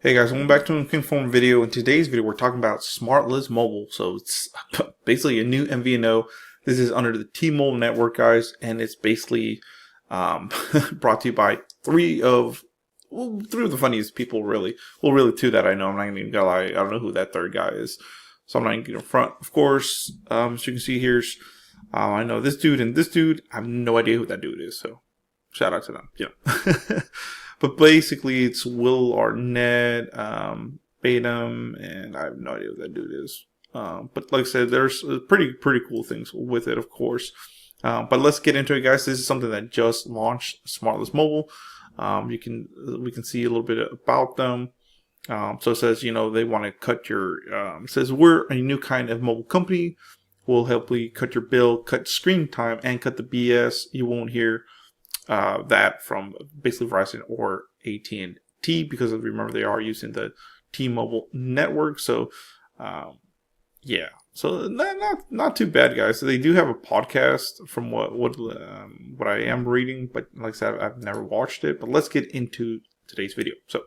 Hey guys, welcome back to an Inform video. In today's video, we're talking about Smartless Mobile. So it's basically a new MVNO. This is under the T-Mobile network, guys, and it's basically brought to you by three of the funniest people, really. Well, really two that I know. I'm not even gonna lie. I don't know who that third guy is, so I'm not even gonna front. Of course, as you can see here, I know this dude and this dude. I have no idea who that dude is. So shout out to them. Yeah. But basically, it's Will Arnett, Batum, and I have no idea what that dude is. But like I said, there's pretty cool things with it, of course. But let's get into it, guys. This is something that just launched, Smartless Mobile. We can see a little bit about them. So it says, they want to cut your. It says we're a new kind of mobile company. We'll help you cut your bill, cut screen time, and cut the BS you won't hear. That from basically Verizon or AT&T, because remember they are using the T-Mobile network. So yeah, so not too bad, guys. So they do have a podcast from what I am reading, but like I said, I've never watched it. But let's get into today's video. So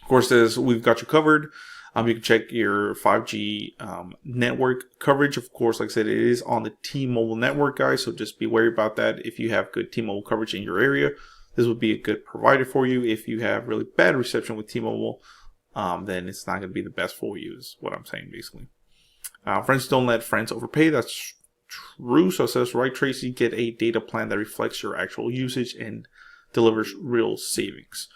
of course, we've got you covered. You can check your 5G network coverage. Of course, like I said, it is on the T-Mobile network, guys. So just be wary about that. If you have good T-Mobile coverage in your area, this would be a good provider for you. If you have really bad reception with T-Mobile, then it's not going to be the best for you, is what I'm saying, basically. Friends don't let friends overpay. That's true. So it says, right, Tracy, get a data plan that reflects your actual usage and delivers real savings.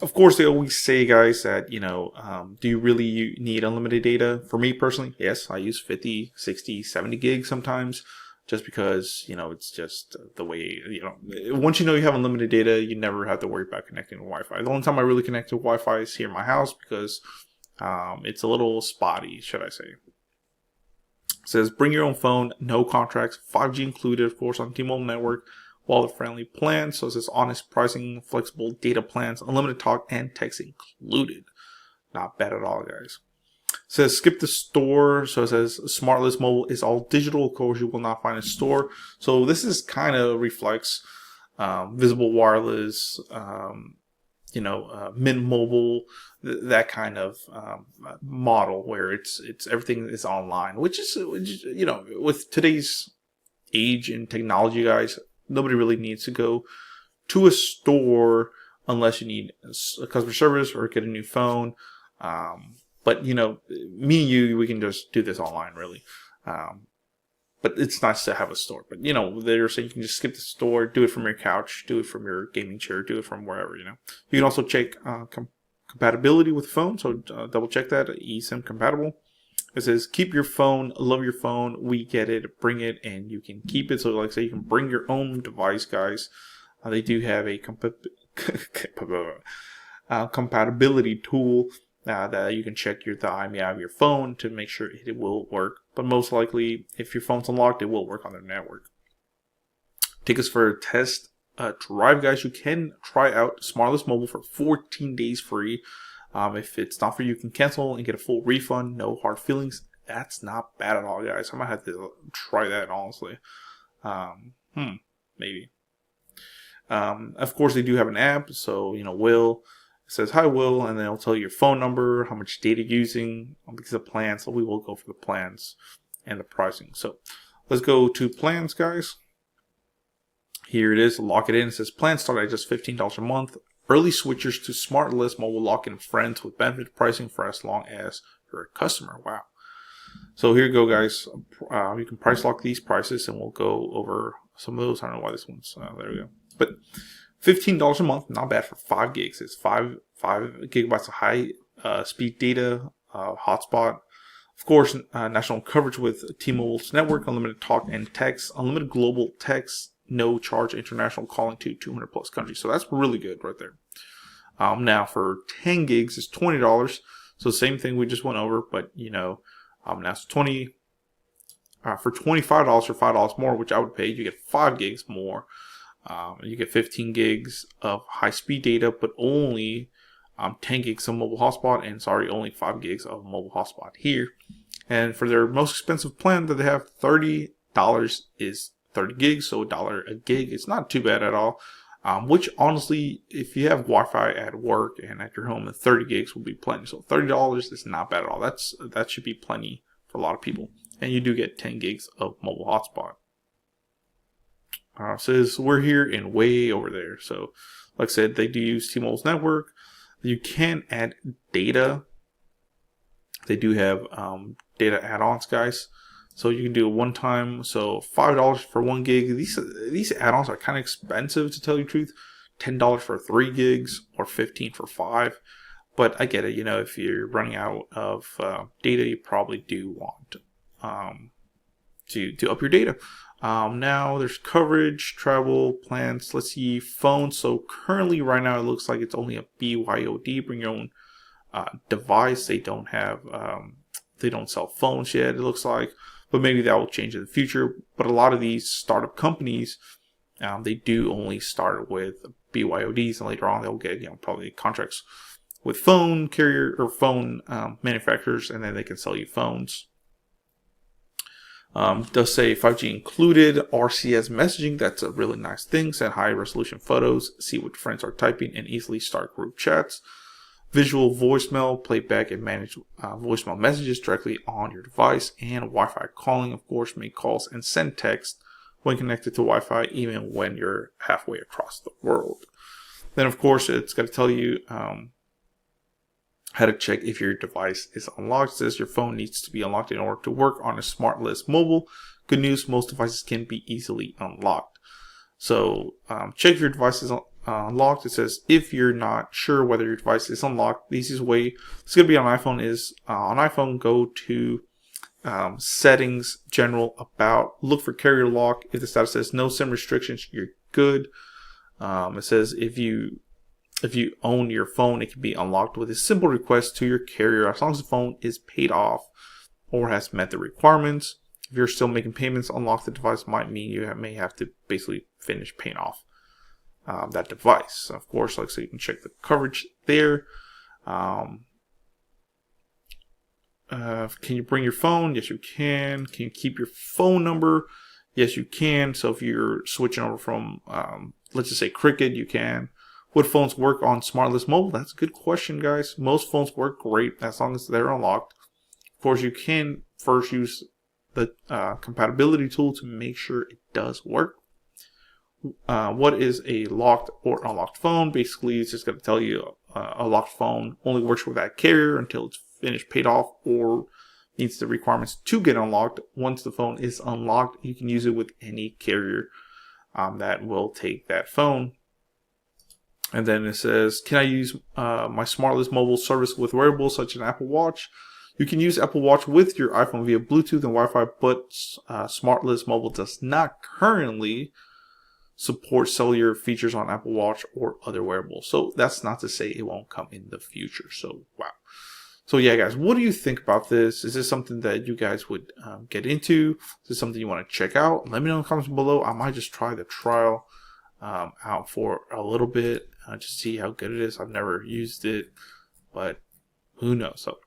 Of course, they always say, guys, that, do you really need unlimited data? For me personally, yes, I use 50, 60, 70 gigs sometimes, just because, it's just the way, once you have unlimited data, you never have to worry about connecting to Wi-Fi. The only time I really connect to Wi-Fi is here in my house because it's a little spotty, should I say. It says, bring your own phone, no contracts, 5G included, of course, on T-Mobile network. Wallet-friendly plans, so it says honest pricing, flexible data plans, unlimited talk, and text included. Not bad at all, guys. It says skip the store, so it says Smartless Mobile is all digital. Of course, you will not find a store. So this is kind of reflects Visible Wireless, Mint Mobile, that kind of model where it's everything is online, which is with today's age and technology, guys. Nobody really needs to go to a store unless you need a customer service or get a new phone. But, me and you, we can just do this online, really. But it's nice to have a store. But, they're saying you can just skip the store, do it from your couch, do it from your gaming chair, do it from wherever, You can also check compatibility with the phone. So double check that, eSIM compatible. It says, keep your phone, love your phone, we get it, bring it, and you can keep it. So like I say, you can bring your own device, guys. They do have a compatibility tool that you can check the IMEI of your phone to make sure it will work. But most likely, if your phone's unlocked, it will work on their network. Tickets for a test drive, guys. You can try out Smartless Mobile for 14 days free. If it's not for you, you can cancel and get a full refund. No hard feelings. That's not bad at all, guys. I might have to try that, honestly. Maybe. Of course, they do have an app. So, Will. It says, hi, Will. And then it'll tell you your phone number, how much data you're using. Because of plans. So we will go for the plans and the pricing. So let's go to plans, guys. Here it is. Lock it in. It says plans start at just $15 a month. Early switchers to Smartless Mobile lock in friends with benefit pricing for as long as you're a customer. Wow. So here you go, guys. You can price lock these prices, and we'll go over some of those. I don't know why this one's there we go. But $15 a month, not bad for 5 gigs. It's 5 gigabytes of high speed data, hotspot. Of course, national coverage with T-Mobile's network, unlimited talk and text, unlimited global text. No charge international calling to 200 plus countries. So that's really good right there. Now for 10 gigs is $20. So same thing we just went over, but now it's 20 for $25 or $5 more, which I would pay. You get 5 gigs more. You get 15 gigs of high speed data, but only 10 gigs of mobile hotspot, and only 5 gigs of mobile hotspot here. And for their most expensive plan that they have, $30 is 30 gigs, so $1 a gig. It's not too bad at all. which honestly, if you have Wi-Fi at work and at your home, then 30 gigs will be plenty. So $30 is not bad at all. That should be plenty for a lot of people. And you do get 10 gigs of mobile hotspot. Says we're here and way over there. So like I said, they do use T-Mobile's network. You can add data. They do have data add-ons, guys. So you can do a one-time, so $5 for 1 gig. These add-ons are kind of expensive, to tell you the truth. $10 for 3 gigs or $15 for 5. But I get it. You know, if you're running out of data, you probably do want to up your data. Now there's coverage, travel plans. Let's see, phones. So currently, right now, it looks like it's only a BYOD. Bring your own device. They don't have they don't sell phones yet, it looks like, but maybe that will change in the future. But a lot of these startup companies, they do only start with BYODs, and later on they'll get, you know, probably contracts with phone carrier or phone manufacturers, and then they can sell you phones. Does say 5G included, RCS messaging. That's a really nice thing. Send high resolution photos, see what friends are typing, and easily start group chats. Visual voicemail, play back and manage voicemail messages directly on your device. And Wi-Fi calling, of course, make calls and send text when connected to Wi-Fi, even when you're halfway across the world. Then, of course, it's going to tell you how to check if your device is unlocked. It says your phone needs to be unlocked in order to work on a Smartless mobile. Good news, most devices can be easily unlocked. So check if your device is unlocked. It says if you're not sure whether your device is unlocked, the easiest way it's going to be on iPhone is on iPhone, go to settings, general, about, look for carrier lock. If the status says no SIM restrictions, you're good. It says if you own your phone, it can be unlocked with a simple request to your carrier as long as the phone is paid off or has met the requirements. If you're still making payments, unlock the device might mean you may have to basically finish paying off that device. Of course, like, so you can check the coverage there. Can you bring your phone? Yes, you can. Can you keep your phone number? Yes, you can. So if you're switching over from, let's just say Cricket, you can. Would phones work on Smartless mobile? That's a good question, guys. Most phones work great as long as they're unlocked. Of course, you can first use the compatibility tool to make sure it does work. What is a locked or unlocked phone? Basically, it's just going to tell you a locked phone only works with that carrier until it's finished, paid off, or meets the requirements to get unlocked. Once the phone is unlocked, you can use it with any carrier that will take that phone. And then it says, can I use my Smartless mobile service with wearables such as an Apple Watch? You can use Apple Watch with your iPhone via Bluetooth and Wi-Fi, but Smartless mobile does not currently support cellular features on Apple Watch or other wearables. So that's not to say it won't come in the future. So, wow. So yeah, guys, what do you think about this? Is this something that you guys would get into? Is this something you want to check out? Let me know in the comments below. I might just try the trial out for a little bit, just see how good it is. I've never used it, but who knows? So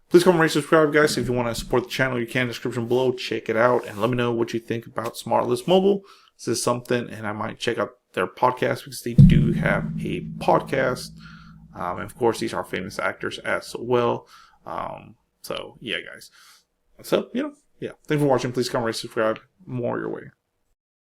please comment, rate, subscribe, guys. If you want to support the channel, you can. Description below. Check it out and let me know what you think about Smartless mobile. This is something, and I might check out their podcast because they do have a podcast. And of course, these are famous actors as well. So yeah, guys. So, yeah. Thanks for watching. Please comment, rate, subscribe. More your way.